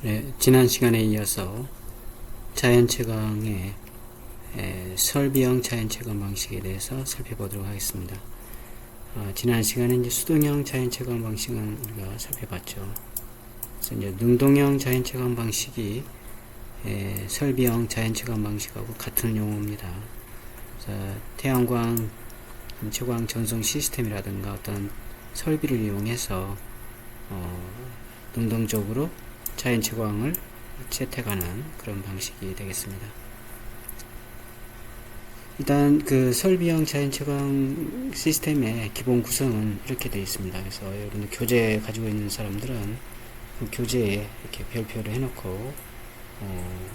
네, 지난 시간에 이어서 자연채광의 설비형 자연채광 방식에 대해서 살펴보도록 하겠습니다. 지난 시간에 이제 수동형 자연채광 방식을 우리가 살펴봤죠. 그래서 이제 능동형 자연채광 방식이 설비형 자연채광 방식하고 같은 용어입니다. 그래서 태양광 채광 전송 시스템이라든가 어떤 설비를 이용해서 능동적으로 자연채광을 채택하는 그런 방식이 되겠습니다. 일단 그 설비형 자연채광 시스템의 기본 구성은 이렇게 되어 있습니다. 그래서 여러분들 교재 가지고 있는 사람들은 그 교재에 이렇게 별표를 해놓고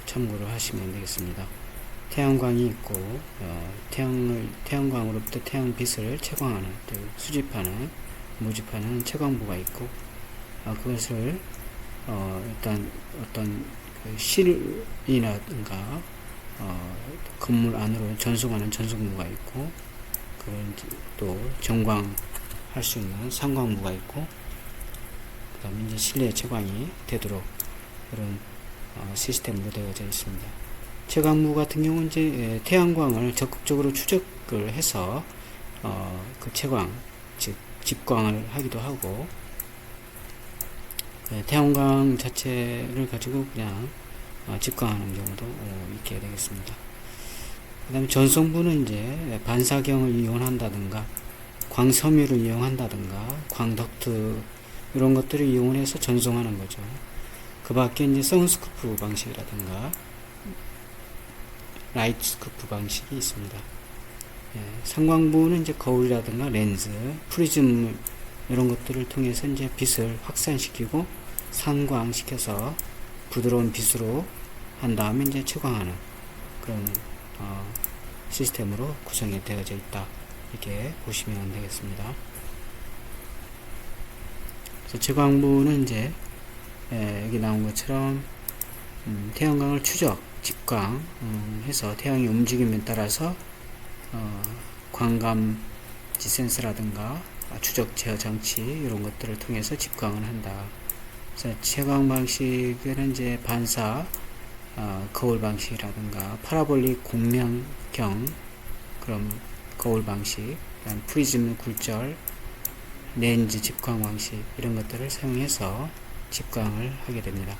참고를 하시면 되겠습니다. 태양광이 있고 태양광으로부터 태양빛을 채광하는, 수집하는, 모집하는 채광부가 있고, 그것을 일단 어떤 그 실이라든가 건물 안으로 전송하는 전송부가 있고, 그걸 또 전광할 수 있는 상광부가 있고, 그 다음에 이제 실내 채광이 되도록 그런 시스템으로 되어져 있습니다. 채광부 같은 경우는 이제 태양광을 적극적으로 추적을 해서 그 채광, 즉 집광을 하기도 하고, 태양광 자체를 가지고 그냥 집광하는 경우도 있게 되겠습니다. 그 다음에 전송부는 이제 반사경을 이용한다든가 광섬유를 이용한다든가 광덕트 이런 것들을 이용해서 전송하는 거죠. 그 밖에 이제 선스쿠프 방식이라든가 라이트 스쿠프 방식이 있습니다. 상광부는 이제 거울이라든가 렌즈, 프리즘 이런 것들을 통해서 이제 빛을 확산시키고 상광시켜서 부드러운 빛으로 한 다음에 이제 채광하는 그런 시스템으로 구성이 되어져 있다, 이렇게 보시면 되겠습니다. 그래서 채광부는 이제 여기 나온 것처럼 태양광을 추적, 집광 해서 태양의 움직임에 따라서 광감지 센서라든가 추적 제어 장치 이런 것들을 통해서 집광을 한다. 그래서 채광 방식은 이제 반사 거울 방식이라든가 파라볼릭 공명경 그런 거울 방식, 그다음 프리즘 굴절, 렌즈 집광 방식 이런 것들을 사용해서 집광을 하게 됩니다.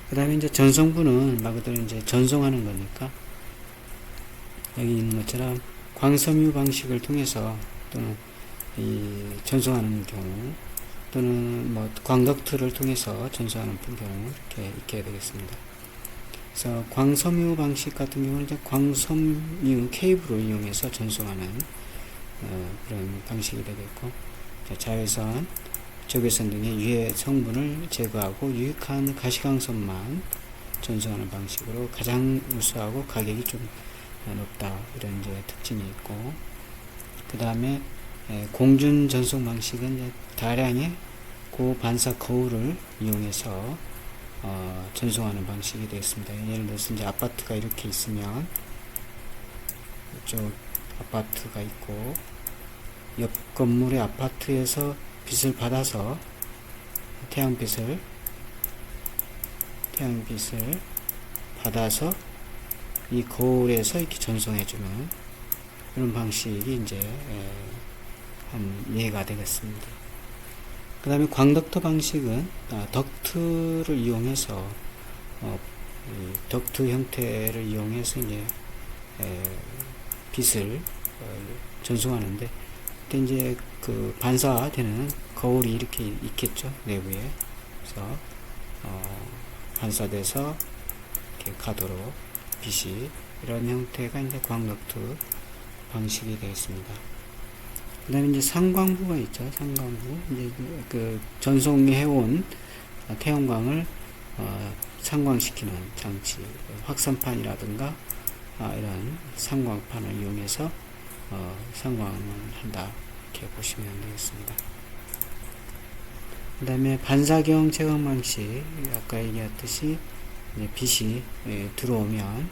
그 다음에 이제 전송부는 말 그대로 이제 전송하는 거니까 여기 있는 것처럼 광섬유 방식을 통해서 또는 이 전송하는 경우 또는 뭐 광덕트를 통해서 전송하는 경우 이렇게 있게 되겠습니다. 그래서 광섬유 방식 같은 경우는 이제 광섬유 케이블을 이용해서 전송하는 그런 방식이 되겠고, 자외선, 적외선 등의 유해 성분을 제거하고 유익한 가시광선만 전송하는 방식으로 가장 우수하고 가격이 좀 높다, 이런 이제 특징이 있고, 그 다음에 공준 전송 방식은 이제 다량의 고반사 거울을 이용해서 전송하는 방식이 되겠습니다. 예를 들어서 이제 아파트가 이렇게 있으면 이쪽 아파트가 있고 옆 건물의 아파트에서 빛을 받아서 태양빛을 받아서 이 거울에서 이렇게 전송해주는 이런 방식이 이제 한 예가 되겠습니다. 그 다음에 광덕트 방식은 덕트를 이용해서 덕트 형태를 이용해서 이제 빛을 전송하는데, 그때 이제 그 반사되는 거울이 이렇게 있겠죠, 내부에. 그래서 반사돼서 이렇게 가도록 빛이, 이런 형태가 이제 광덕트 방식이 되겠습니다. 그 다음에 이제 상광부가 있죠. 상광부. 이제 그 전송해온 태양광을 상광시키는 장치, 확산판이라든가 이런 상광판을 이용해서 상광을 한다, 이렇게 보시면 되겠습니다. 그 다음에 반사경 채광 방식, 아까 얘기했듯이 이제 빛이 들어오면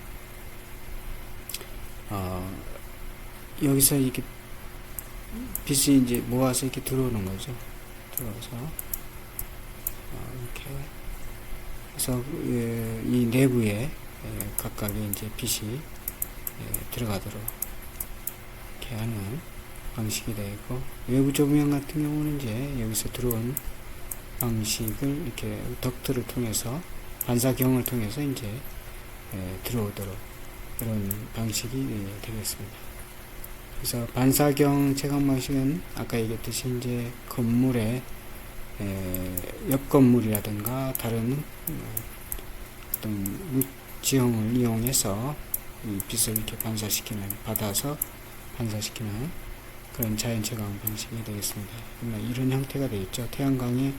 여기서 이렇게 빛이 이제 모아서 이렇게 들어오는 거죠. 들어와서 이렇게 그래서 이 내부에 각각의 이제 빛이 들어가도록 이렇게 하는 방식이 되어 있고, 외부 조명 같은 경우는 이제 여기서 들어온 방식을 이렇게 덕트를 통해서 반사경을 통해서 이제 들어오도록 이런 방식이 되겠습니다. 그래서 반사경 채광 방식은 아까 얘기했듯이 이제 건물의 옆 건물이라든가 다른 어떤 지형을 이용해서 이 빛을 이렇게 받아서 반사시키는 그런 자연 채광 방식이 되겠습니다. 이런 형태가 되겠죠. 태양광이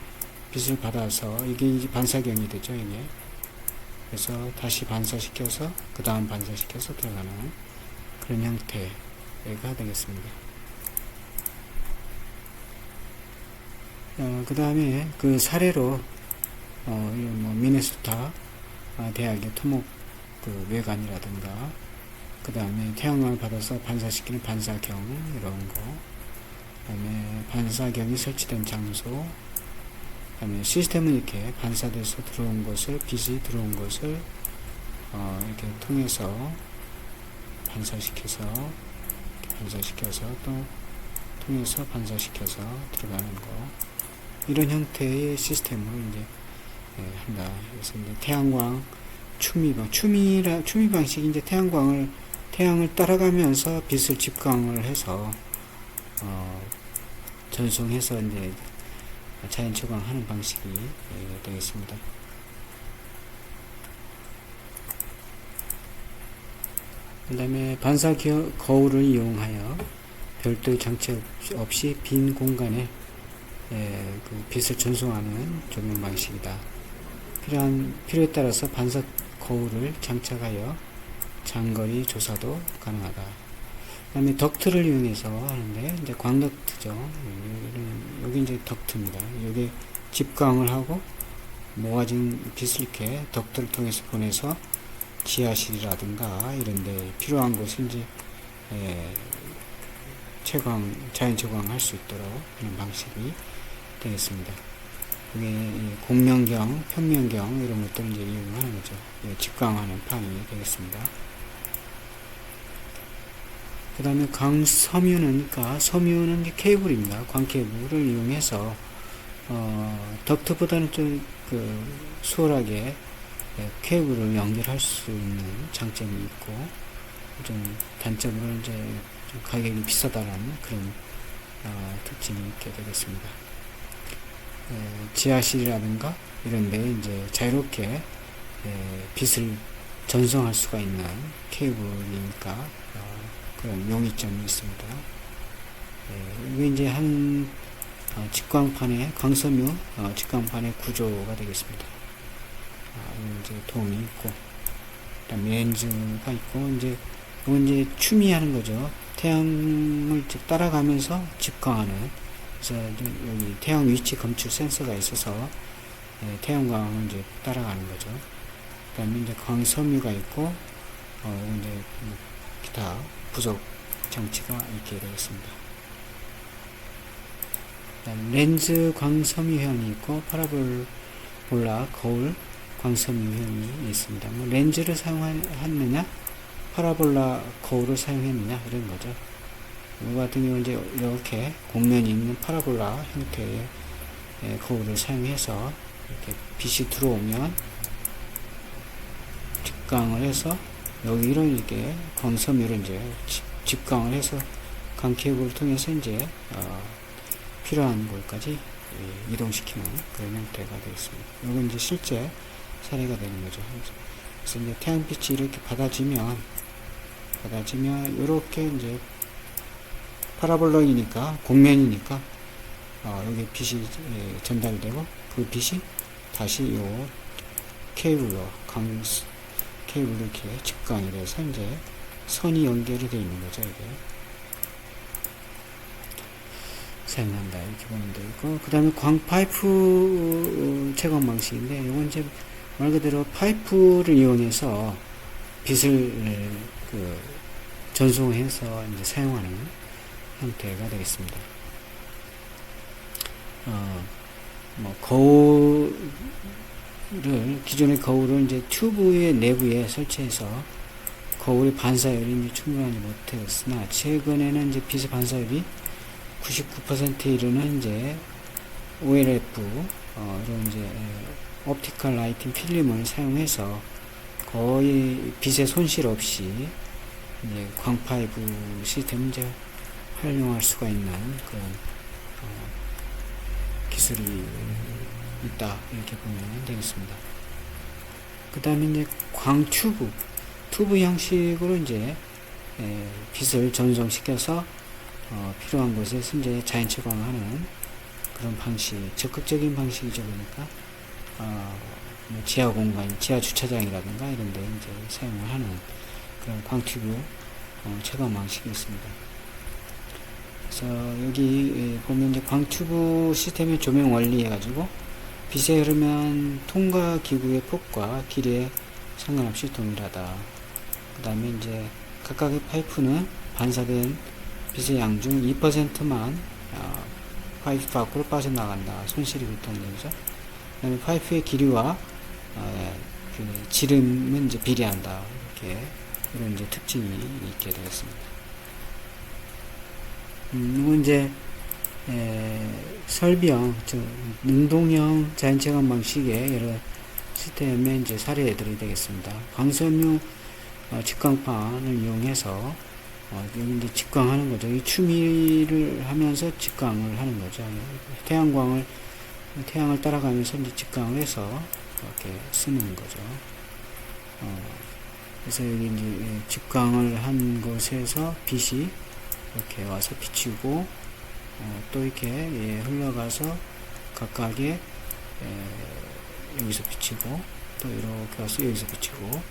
빛을 받아서 이게 이제 반사경이 되죠. 이게 그래서 다시 반사시켜서 그 다음 반사시켜서 들어가는 그런 형태가 되겠습니다. 그 다음에 그 사례로 미네소타 대학의 토목 그 외관이라든가, 그 다음에 태양광을 받아서 반사시키는 반사경 이런 거, 그 다음에 반사경이 설치된 장소, 그 다음에 시스템은 이렇게 반사돼서 들어온 것을, 빛이 들어온 것을 이렇게 통해서 반사시켜서 또 통해서 반사시켜서 들어가는 거, 이런 형태의 시스템으로 이제 한다. 그래서 이제 태양광 추미 방식이 이제 태양을 따라가면서 빛을 집광을 해서 전송해서 이제 자연 채광하는 방식이 되겠습니다. 그 다음에 반사 거울을 이용하여 별도의 장치 없이 빈 공간에 그 빛을 전송하는 조명 방식이다. 필요에 따라서 반사 거울을 장착하여 장거리 조사도 가능하다. 그 다음에 덕트를 이용해서 하는데, 이제 광덕트죠. 여기 이제 덕트입니다. 여기 집광을 하고 모아진 빛을 이렇게 덕트를 통해서 보내서 지하실이라든가 이런데 필요한 곳을 이제 자연 채광할 수 있도록 하는 방식이 되겠습니다. 이게 공명경, 평면경 이런 것들을 이제 이용하는 거죠. 집광하는 판이 되겠습니다. 그 다음에 광섬유는 이제 케이블입니다. 광케이블을 이용해서 덕트보다는 좀 수월하게 케이블을 연결할 수 있는 장점이 있고, 좀 단점으로 이제 좀 가격이 비싸다라는 그런 특징이 있게 되겠습니다. 지하실이라든가 이런데 이제 자유롭게 빛을 전송할 수가 있는 케이블이니까 그런 용이점이 있습니다. 이게 이제 한 직광판의 광섬유 직광판의 구조가 되겠습니다. 이제 도움이 있고, 그다음에 렌즈가 있고, 이건 이제 추미하는 거죠. 태양을 따라가면서 집광하는. 그래서 여기 태양 위치 검출 센서가 있어서 태양광을 이제 따라가는 거죠. 그다음에 이제 광섬유가 있고, 이제 기타 부속 장치가 있게 되겠습니다. 렌즈 광섬유형이 있고, 파라볼라 거울 광섬유형이 있습니다. 렌즈를 사용했느냐, 파라볼라 거울을 사용했느냐, 이런 거죠. 이 같은 경우 이제 이렇게 곡면이 있는 파라볼라 형태의 거울을 사용해서 이렇게 빛이 들어오면 집광을 해서 여기로 이렇게 광섬유를 이제 집광을 해서 광케이블을 통해서 이제 필요한 곳까지 이동시키는 그런 형태가 되겠습니다. 이건 이제 실제 사례가 되는 거죠. 그래서 이제 태양빛이 이렇게 받아지면 이렇게 이제 파라볼로이니까 곡면이니까 여기 빛이 전달되고, 그 빛이 다시 요 케이블로 이렇게 집광이 돼서 이제 선이 연결이 되어 있는 거죠. 이게 사용한다 이렇게 보면 되고, 그 다음에 광파이프 채광 방식인데, 이건 이제 말 그대로 파이프를 이용해서 빛을 전송해서 이제 사용하는 형태가 되겠습니다. 기존의 거울을 이제 튜브의 내부에 설치해서 거울의 반사율이 이제 충분하지 못했으나, 최근에는 이제 빛의 반사율이 99%에 이르는 이제 OLF, 이런 이제 옵티컬 라이팅 필름을 사용해서 거의 빛의 손실 없이 이제 광파이브 시스템을 이제 활용할 수가 있는 그런 기술이 있다, 이렇게 보면 되겠습니다. 그 다음에 이제 튜브 형식으로 이제 빛을 전송시켜서 필요한 곳에서 이제 자연 채광하는 그런 방식, 적극적인 방식이죠. 그러니까 뭐 지하 공간, 지하 주차장이라든가 이런 데 이제 사용을 하는 그런 광튜브 채광 방식이 있습니다. 그래서 여기 보면 이제 광튜브 시스템의 조명 원리 해가지고 빛의 흐르면 통과 기구의 폭과 길이에 상관없이 동일하다. 그 다음에 이제 각각의 파이프는 반사된 빛의 양 중 2%만 파이프 밖으로 빠져나간다. 손실이 그렇다는 거죠. 그 다음에 파이프의 길이와 그 지름은 이제 비례한다. 이렇게 이런 이제 특징이 있게 되겠습니다. 이건 이제 설비형, 능동형 자연채광 방식의 여러 시스템의 이제 사례들이 되겠습니다. 광섬유 직광판을 이용해서 여기 이제 직광하는 거죠. 이 추미를 하면서 직광을 하는 거죠. 태양을 따라가면서 이제 직광을 해서 이렇게 쓰는 거죠. 그래서 여기 이제 직광을 한 곳에서 빛이 이렇게 와서 비치고, 또 이렇게 흘러가서 각각의 여기서 비치고, 또 이렇게 와서 여기서 비치고,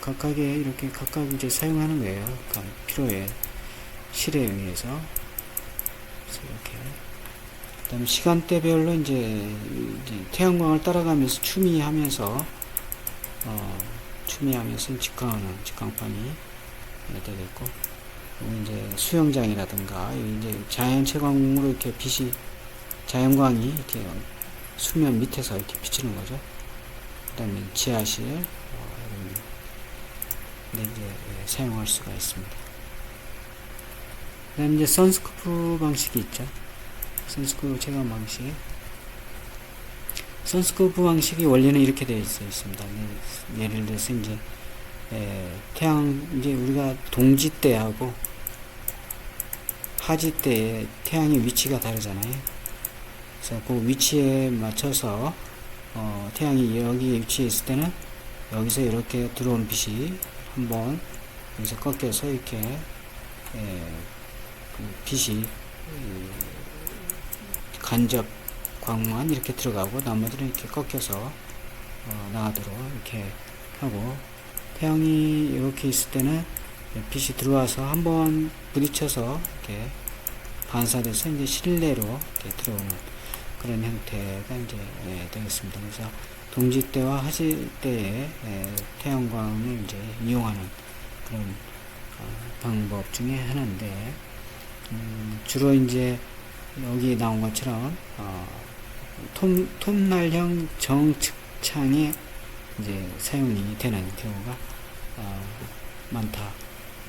각각의 이렇게 각각 이제 사용하는 거예요. 필요에 실에 의해서. 그래서 이렇게. 그다음에 시간대별로 이제 태양광을 따라가면서 추미하면서 직광하는 직광판이 되겠고, 이제 수영장이라든가 이제 자연 채광으로 이렇게 빛이 자연광이 이렇게 수면 밑에서 이렇게 비치는 거죠. 그다음에 지하실 이런 이제 사용할 수가 있습니다. 그다음에 이제 선스쿠프 방식이 있죠. 선스쿠프 채광 방식. 선스쿠프 방식이 원리는 이렇게 되어 있습니다. 예를 들어서 이제 이제 우리가 동지 때하고 하지 때의 태양의 위치가 다르잖아요. 그래서 그 위치에 맞춰서 태양이 여기 위치에 있을 때는 여기서 이렇게 들어오는 빛이 한번 여기서 꺾여서 이렇게 그 빛이 간접 광만 이렇게 들어가고 나머지는 이렇게 꺾여서 나가도록 이렇게 하고, 태양이 이렇게 있을 때는 빛이 들어와서 한번 부딪혀서 이렇게 반사돼서 이제 실내로 이렇게 들어오는 그런 형태가 이제 되겠습니다. 그래서 동지 때와 하지 때의 태양광을 이제 이용하는 그런 방법 중에 하나인데, 주로 이제 여기 나온 것처럼 톱날형 정측창에 이제 사용이 되는 경우가 많다,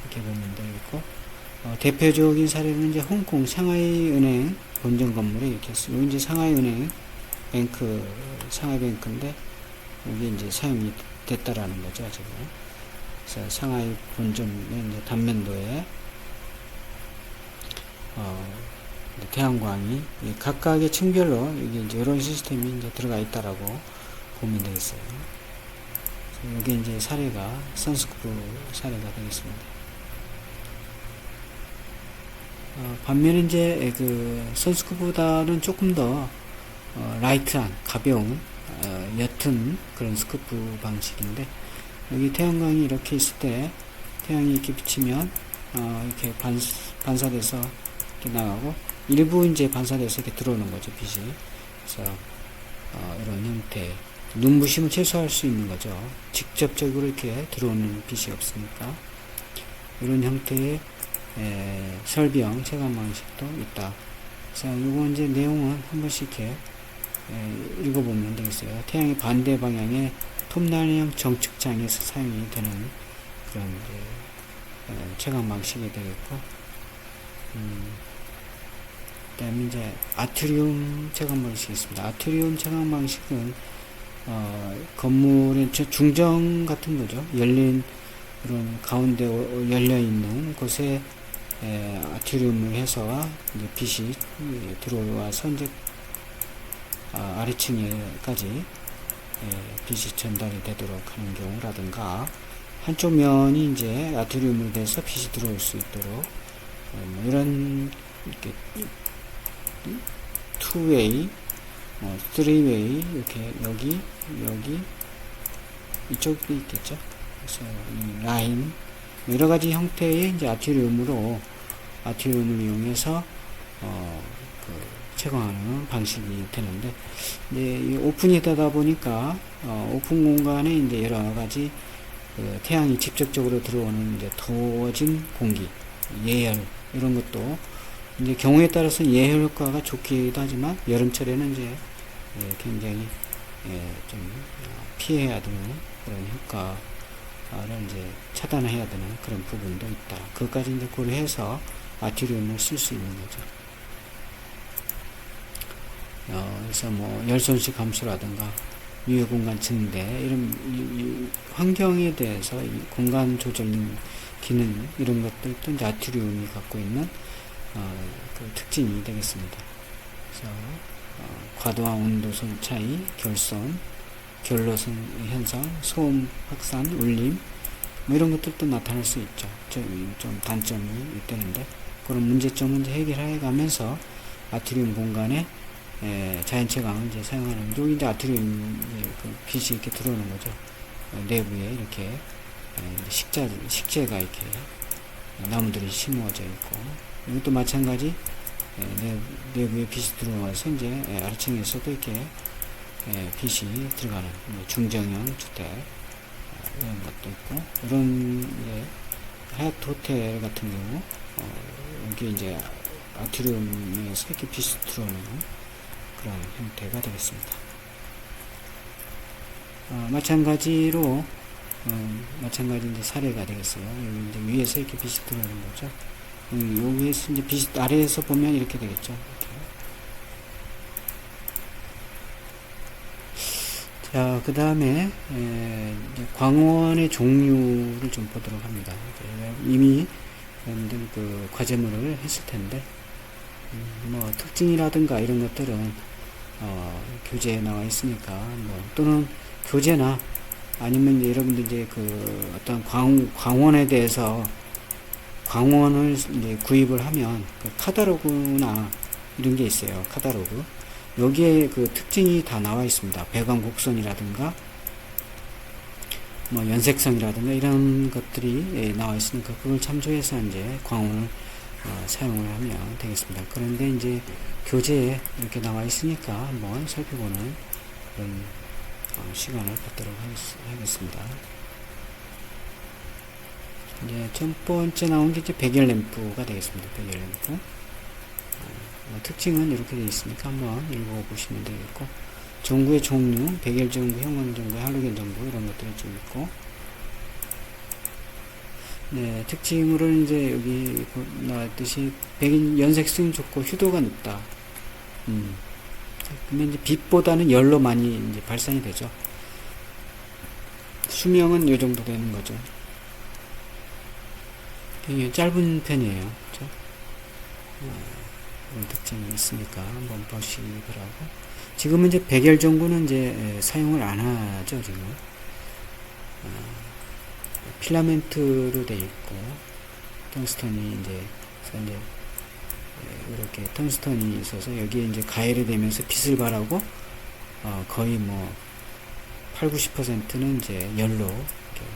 이렇게 보면 되겠고, 대표적인 사례는 이제 홍콩 상하이 은행 본점 건물에 이렇게 여기 이제 상하이 은행 상하이 뱅크인데 여기 이제 사용이 됐다라는 거죠, 지금. 그래서 상하이 본점의 이제 단면도에 태양광이 각각의 층별로 여기 이제 이런 시스템이 이제 들어가 있다라고 보면 되겠어요. 여기 이제 사례가 선스쿠프 사례가 되겠습니다. 반면에 이제 그 선스쿠프보다는 조금 더 라이트한, 가벼운, 옅은 그런 스쿠프 방식인데, 여기 태양광이 이렇게 있을 때 태양이 이렇게 비치면 이렇게 반사돼서 이렇게 나가고, 일부 이제 반사돼서 이렇게 들어오는 거죠, 빛이. 그래서 이런 형태, 눈부심을 최소화할 수 있는 거죠. 직접적으로 이렇게 들어오는 빛이 없으니까. 이런 형태의 설비형 채광 방식도 있다. 그래서 요거 이제 내용은 한 번씩 이렇게 읽어보면 되겠어요. 태양의 반대 방향의 톱날형 정측장에서 사용이 되는 그런 채광 방식이 되겠고, 그 다음에 이제 아트리움 채광 방식이 있습니다. 아트리움 채광 방식은 건물의 중정 같은 거죠. 열린 그런 가운데 열려 있는 곳에 아트리움을 해서 이제 빛이 들어와서 이제 아래층에까지 빛이 전달이 되도록 하는 경우라든가, 한쪽 면이 이제 아트리움을 대서 빛이 들어올 수 있도록 뭐 이런 이렇게 투웨이, 쓰리웨이 이렇게 여기 이쪽도 있겠죠. 그래서 이 라인 여러 가지 형태의 이제 아트리움을 이용해서 채광하는 방식이 되는데, 이제 이 오픈이 되다 보니까 오픈 공간에 이제 여러 가지 태양이 직접적으로 들어오는 이제 더워진 공기, 예열 이런 것도 이제 경우에 따라서 예열 효과가 좋기도 하지만 여름철에는 이제 굉장히 좀 피해야 되는 그런 효과를 이제 차단해야 되는 그런 부분도 있다. 그것까지 이제 고려해서 아트리움을 쓸 수 있는 거죠. 그래서 뭐 열손실 감소라든가 유해 공간 증대 이런 환경에 대해서 이 공간 조절 기능 이런 것들도 이제 아트리움이 갖고 있는 그 특징이 되겠습니다. 그래서 과도한 온도선 차이, 결로선 현상, 소음 확산, 울림 뭐 이런 것들도 나타날 수 있죠. 좀 단점이 있다는데 그런 문제점을 이제 해결해 가면서 아트리움 공간에 자연채광을 이제 사용하는, 여기 이제 아트리움 그 빛이 이렇게 들어오는 거죠. 내부에 이렇게 식재가 이렇게 나무들이 심어져 있고, 이것도 마찬가지 내부에 빛이 들어와서 이제 아래층에서도 이렇게 빛이 들어가는 중정형 주택 이런 것도 있고, 이런 하얏트 호텔 같은 경우 여기 이제 아트리움에서 이렇게 빛이 들어오는 그런 형태가 되겠습니다. 마찬가지로 마찬가지 이제 사례가 되겠어요. 여기 이제 위에서 이렇게 빛이 들어오는 거죠. 여기에서 이제 빛이 아래에서 보면 이렇게 되겠죠. 이렇게. 자, 그 다음에 광원의 종류를 좀 보도록 합니다. 이미 여러분들 그 과제물을 했을 텐데, 뭐 특징이라든가 이런 것들은 교재에 나와 있으니까, 뭐 또는 교재나 아니면 이제 여러분들 이제 그 어떤 광원에 대해서 광원을 이제 구입을 하면 그 카탈로그나 이런 게 있어요. 카탈로그. 여기에 그 특징이 다 나와 있습니다. 배관 곡선이라든가 뭐 연색성이라든가 이런 것들이 나와 있으니까 그걸 참조해서 이제 광원을 사용을 하면 되겠습니다. 그런데 이제 교재에 이렇게 나와 있으니까 한번 살펴보는 그런 시간을 갖도록 하겠습니다. 이제 첫 번째 나온 게 이제 백열 램프가 되겠습니다. 백열 램프. 특징은 이렇게 되어 있으니까 한번 읽어보시면 되겠고, 전구의 종류, 백열 전구, 형광 전구, 할로겐 전구 이런 것들이 좀 있고, 네, 특징으로는 이제 여기 나왔듯이 연색성이 좋고 휴도가 높다. 근데 이제 빛보다는 열로 많이 이제 발산이 되죠. 수명은 이 정도 되는 거죠. 굉장히 짧은 편이에요. 그렇죠? 그런 특징이 있으니까 한번 보시기 바라고. 지금은 이제 백열 전구는 이제 사용을 안 하죠. 지금 필라멘트로 되어 있고, 텅스턴이 이제 이렇게 텅스턴이 있어서 여기에 이제 가열이 되면서 빛을 발하고 거의 뭐 8, 90%는 이제 열로 이렇게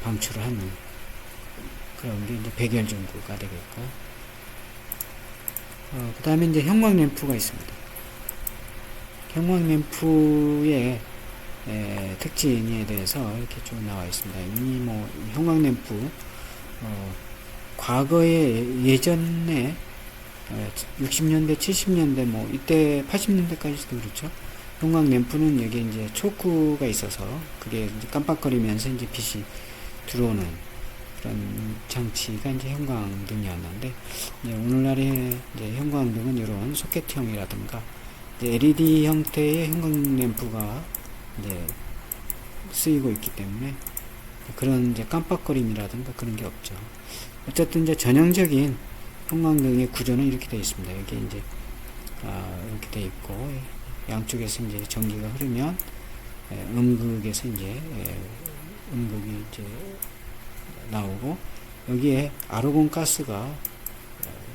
방출을 하는 그런 게 이제 백열 전구가 되겠고, 그 다음에 이제 형광 램프가 있습니다. 형광 램프의 특징에 대해서 이렇게 좀 나와 있습니다. 이 뭐 형광 램프 과거에 예전에 60년대, 70년대, 뭐, 이때 80년대까지도 그렇죠. 형광 램프는 여기 이제 초크가 있어서 그게 이제 깜빡거리면서 이제 빛이 들어오는 그런 장치가 이제 형광등이었는데, 이제 오늘날의 이제 형광등은 이런 소켓형이라든가 이제 LED 형태의 형광 램프가 이제 쓰이고 있기 때문에 그런 이제 깜빡거림이라든가 그런 게 없죠. 어쨌든 이제 전형적인 형광등의 구조는 이렇게 되어 있습니다. 여기 이제 이렇게 되어 있고 양쪽에서 이제 전기가 흐르면 음극에서 이제 음극이 이제 나오고 여기에 아르곤 가스가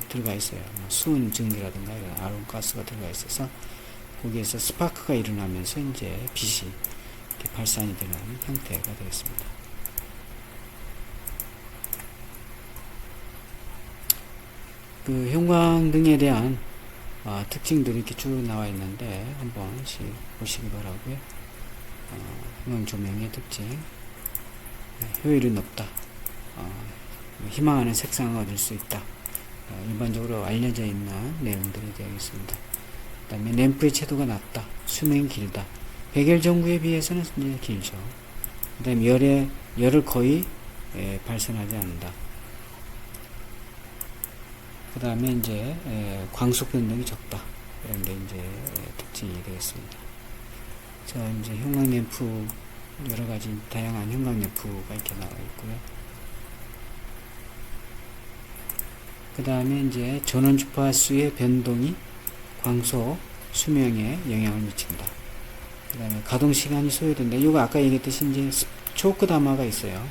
들어가 있어요. 수은 증기라든가 이런 아르곤 가스가 들어가 있어서 거기에서 스파크가 일어나면서 이제 빛이 이렇게 발산이 되는 형태가 되겠습니다. 그 형광등에 대한 특징들이 이렇게 쭉 나와 있는데 한 번씩 보시기 바라고요. 형광 조명의 특징, 효율이 높다, 희망하는 색상을 얻을 수 있다. 일반적으로 알려져 있는 내용들이 되어 있습니다. 그 다음에 램프의 채도가 낮다, 수명이 길다. 백열 전구에 비해서는 이제 길죠. 그 다음에 열을 거의 발산하지 않는다. 그 다음에 이제 광속 변동이 적다. 이런 게 이제 특징이 되겠습니다. 자, 이제 형광 램프 여러 가지 다양한 형광 램프가 이렇게 나와 있고요. 그 다음에 이제 전원 주파수의 변동이 광속 수명에 영향을 미친다. 그 다음에 가동 시간이 소요된다. 이거 아까 얘기했듯이 이제 초크 담화가 있어요.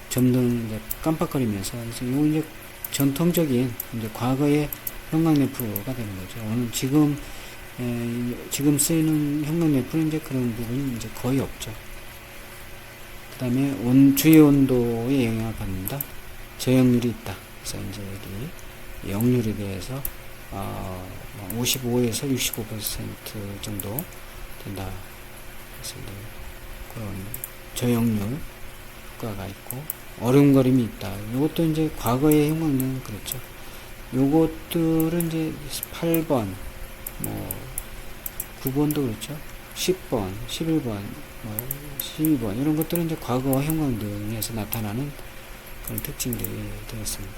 점등 이제 깜빡거리면서. 그래서 이거 이제 전통적인 이제 과거의 형광 램프가 되는 거죠. 오늘 지금 쓰이는 형광 램프는 이제 그런 부분이 이제 거의 없죠. 그 다음에 주요 온도에 영향을 받는다. 저역률이 있다. 그래서 이제 여기 역률에 대해서 55에서 65% 정도 된다. 그래서 그런 저역률과가 있고 어려움거림이 있다. 요것도 이제 과거의 형광등은 그렇죠. 요것들은 이제 8번, 뭐 9번도 그렇죠. 10번, 11번, 12번 이런 것들은 이제 과거 형광등에서 나타나는 그런 특징들이 되었습니다.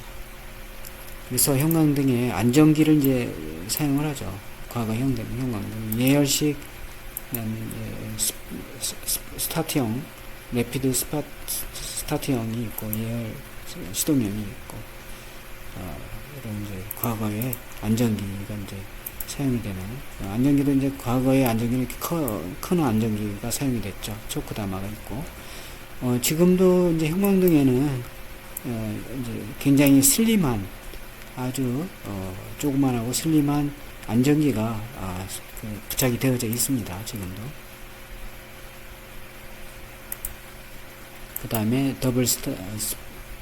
그래서 형광등에 안전기를 이제 사용을 하죠. 과거 형광등 예열식, 스타트형, 레피드 스타트형이 있고 예열 시동형이 있고 이런 이제 과거의 안전기가 이제 사용이 되는 안전기도 이제 과거의 안전기는 이렇게 큰 안전기가 사용이 됐죠. 초크 담화가 있고 지금도 이제 형광등에는 이제 굉장히 슬림한 아주 조그만하고 슬림한 안전기가 부착이 되어져 있습니다. 지금도. 그 다음에 더블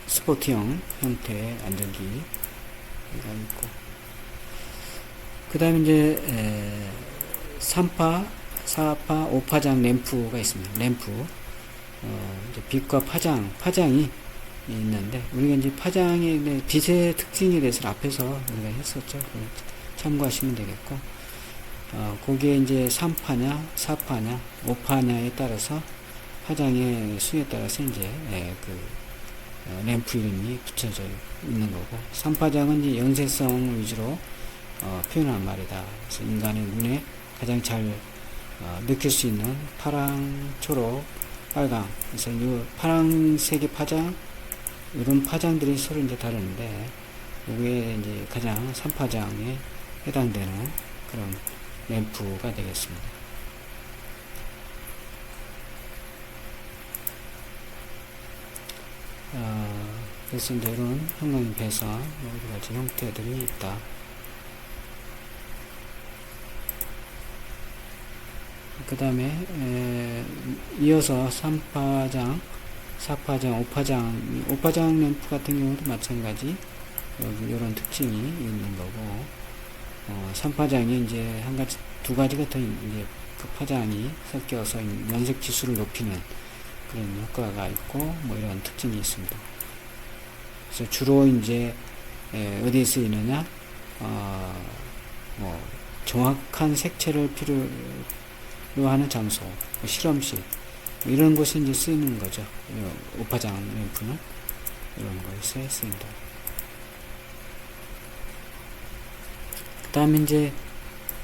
스포트형 형태의 안전기가 있고, 그 다음에 이제 3파, 4파, 5파장 램프가 있습니다. 램프. 이제 빛과 파장이 있는데, 우리가 이제 파장의 빛의 특징에 대해서 앞에서 우리가 했었죠. 참고하시면 되겠고, 거기에 이제 3파냐, 4파냐, 5파냐에 따라서 파장의 수에 따라서 이제 램프 이름이 붙여져 있는 거고, 3파장은 이제 연쇄성을 위주로 표현한 말이다. 그래서 인간의 눈에 가장 잘 느낄 수 있는 파랑, 초록, 빨강. 그래서 이 파랑색의 파장, 이런 파장들이 서로 이제 다른데, 이게 이제 가장 3파장에 해당되는 그런 램프가 되겠습니다. 그래서 이제 이런 형광 배선, 여러 가지 형태들이 있다. 그 다음에 이어서 3파장, 4파장, 5파장 램프 같은 경우도 마찬가지 여기 이런 특징이 있는 거고, 3파장이 이제 두 가지가 더 이제 그 파장이 섞여서 연색 지수를 높이는 그런 효과가 있고, 뭐 이런 특징이 있습니다. 그래서 주로 이제 어디에 쓰이느냐, 뭐 정확한 색채를 필요로 하는 장소, 뭐 실험실, 뭐 이런 곳에 이제 쓰이는 거죠. 오파장 램프는 이런 곳에 쓰인다. 그 다음에 이제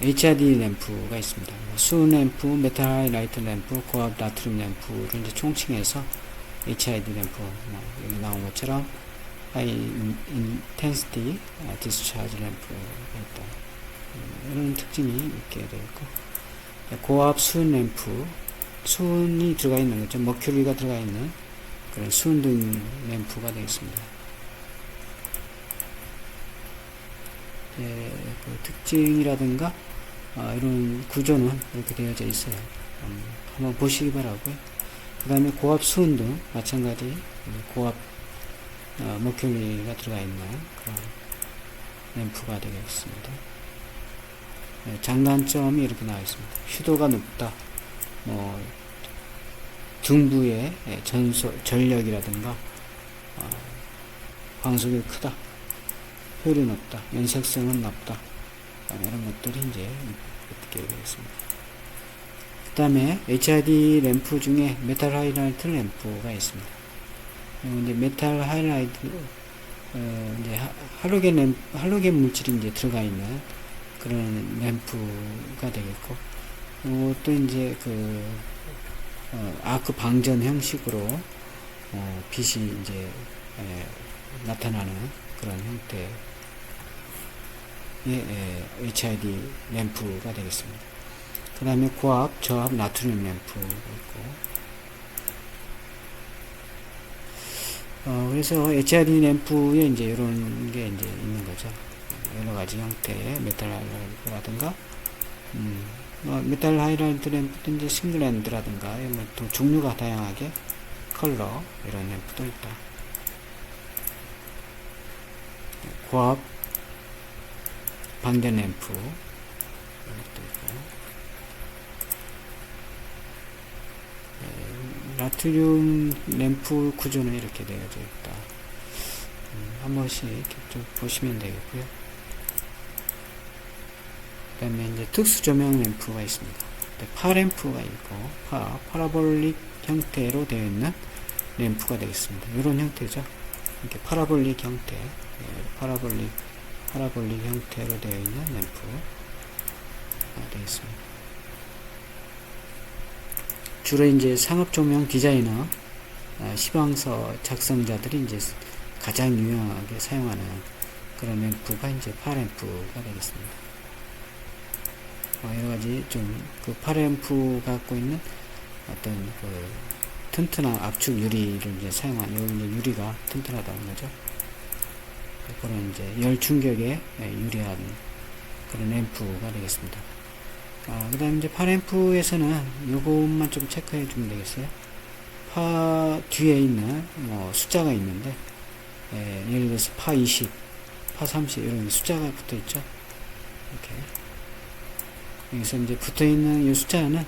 HRD 램프가 있습니다. 수은 램프, 메탈 하이라이트 램프, 고압 나트륨 램프를 이제 총칭해서 HID 램프, 뭐 여기 나온 것처럼 하이 인텐시티 디스차지 램프가 있다. 이런 특징이 있게 되었고, 고압 수은 램프, 수은이 들어가 있는 거죠. 머큐리가 들어가 있는 그런 수은등 램프가 되겠습니다. 그 특징이라든가 이런 구조는 이렇게 되어져 있어요. 한번 보시기 바라고요. 그 다음에 고압 수은등 마찬가지 고압 머큐리가 들어가 있는 그런 램프가 되겠습니다. 장단점이 이렇게 나와 있습니다. 휴도가 높다. 뭐 등부의 전력이라든가 광속이 크다. 효율이 높다. 연색성은 높다. 이런 것들이 이제 어떻게 되겠습니다. 그 다음에 HID 램프 중에 메탈 하이라이트 램프가 있습니다. 이제 메탈 하이라이트, 이제 할로겐 물질이 이제 들어가 있는 그런 램프가 되겠고, 또 이제 아크 방전 형식으로, 빛이 이제, 나타나는 그런 형태의 HID 램프가 되겠습니다. 그 다음에 고압, 저압 나트륨 램프가 있고, 그래서 HID 램프에 이제 이런 게 이제 있는 거죠. 여러 가지 형태의 메탈 하이라이트라든가, 뭐 메탈 하이라이트 램프도 이제 싱글핸드라든가, 뭐 또 종류가 다양하게 컬러 이런 램프도 있다. 고압 방전 램프 이것도 있고, 나트륨 램프 구조는 이렇게 되어져 있다. 한 번씩 이렇게 좀 보시면 되겠고요. 그 다음에 이제 특수 조명 램프가 있습니다. 파 램프가 있고, 파라볼릭 형태로 되어 있는 램프가 되겠습니다. 이런 형태죠. 이렇게 파라볼릭 형태, 파라볼릭 형태로 되어 있는 램프가 되겠습니다. 주로 이제 상업 조명 디자이너, 시방서 작성자들이 이제 가장 유용하게 사용하는 그런 램프가 이제 파램프가 되겠습니다. 여러 가지 좀 그 파램프 갖고 있는 어떤 그 튼튼한 압축 유리를 이제 여기 이제 유리가 튼튼하다는 거죠. 그런 이제 열 충격에 유리한 그런 램프가 되겠습니다. 그 다음에 이제 파램프에서는 요것만 좀 체크해 주면 되겠어요. 파 뒤에 있는 뭐 숫자가 있는데, 예를 들어서 파 20, 파 30 이런 숫자가 붙어 있죠. 이렇게. 여기서 이제 붙어 있는 이 숫자는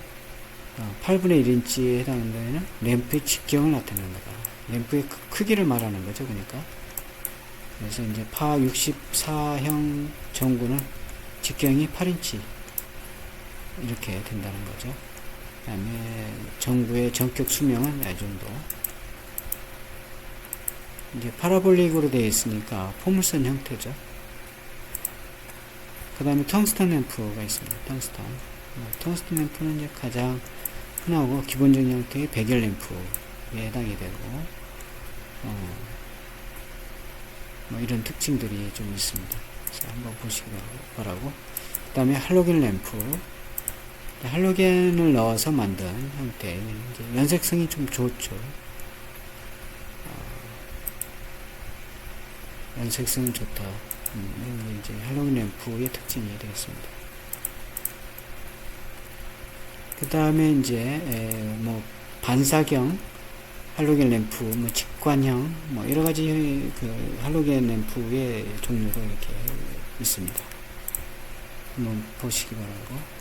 8분의 1인치에 해당되는 램프의 직경을 나타내는 거다. 램프의 크기를 말하는 거죠. 그러니까. 그래서 이제 파 64형 전구는 직경이 8인치 이렇게 된다는 거죠. 그 다음에 전구의 전격 수명은 이 정도. 이제 파라볼릭으로 되어 있으니까 포물선 형태죠. 그 다음에 텅스턴 램프가 있습니다. 텅스턴 램프는 이제 가장 흔하고 기본적인 형태의 백열 램프에 해당이 되고, 뭐 이런 특징들이 좀 있습니다. 그래서 한번 보시기 바라고. 그 다음에 할로겐 램프. 할로겐을 넣어서 만든 형태. 이제 연색성이 좀 좋죠. 연색성이 좋다. 이제 할로겐 램프의 특징이 되겠습니다. 그 다음에 이제 뭐 반사경 할로겐 램프, 뭐 직관형, 뭐 여러 가지 그 할로겐 램프의 종류가 이렇게 있습니다. 한번 보시기 바라고.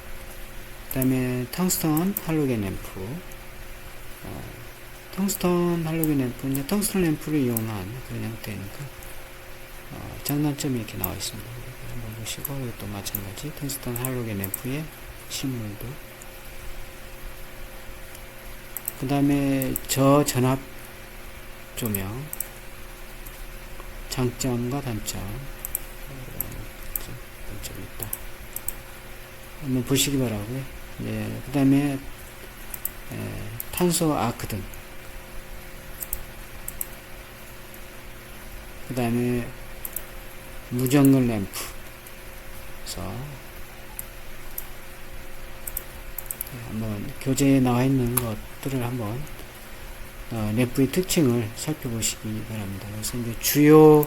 그 다음에 텅스턴 할로겐 램프. 텅스턴 할로겐 램프는 텅스턴 램프를 이용한 그런 형태니까 장단점이 이렇게 나와 있습니다. 한번 보시고 이것도 마찬가지 텅스턴 할로겐 램프의 실물도. 그 다음에 저전압 조명 장점과 단점이 있다. 한번 보시기 바라고요. 예, 그 다음에 탄소 아크등, 그 다음에 무전글 램프, 그래서 한번 교재에 나와 있는 것들을 한번 램프의 특징을 살펴보시기 바랍니다. 그래서 이제 주요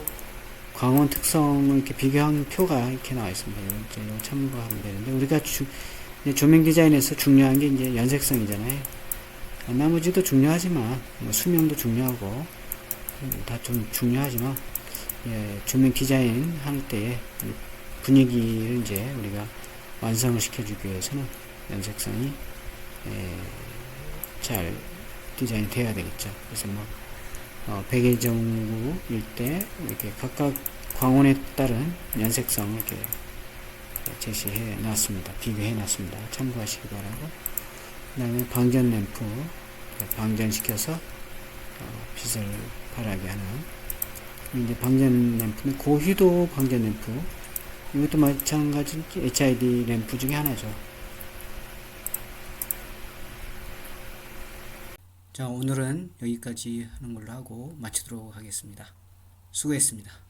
광원 특성을 이렇게 비교한 표가 이렇게 나와 있습니다. 이거 참고하면 되는데, 우리가 조명 디자인에서 중요한 게 이제 연색성이잖아요. 나머지도 중요하지만, 수명도 중요하고, 다 좀 중요하지만, 예, 조명 디자인 할 때에 분위기를 이제 우리가 완성을 시켜주기 위해서는 연색성이 잘 디자인이 돼야 되겠죠. 그래서 백일정구일 때 이렇게 각각 광원에 따른 연색성을 이렇게 제시해 놨습니다. 비교해 놨습니다. 참고하시기 바라고. 그 다음에 방전 램프, 방전시켜서 빛을 발하게 하는, 이제 방전 램프는 고휘도 방전 램프, 이것도 마찬가지 HID 램프 중에 하나죠. 자, 오늘은 여기까지 하는 걸로 하고 마치도록 하겠습니다. 수고했습니다.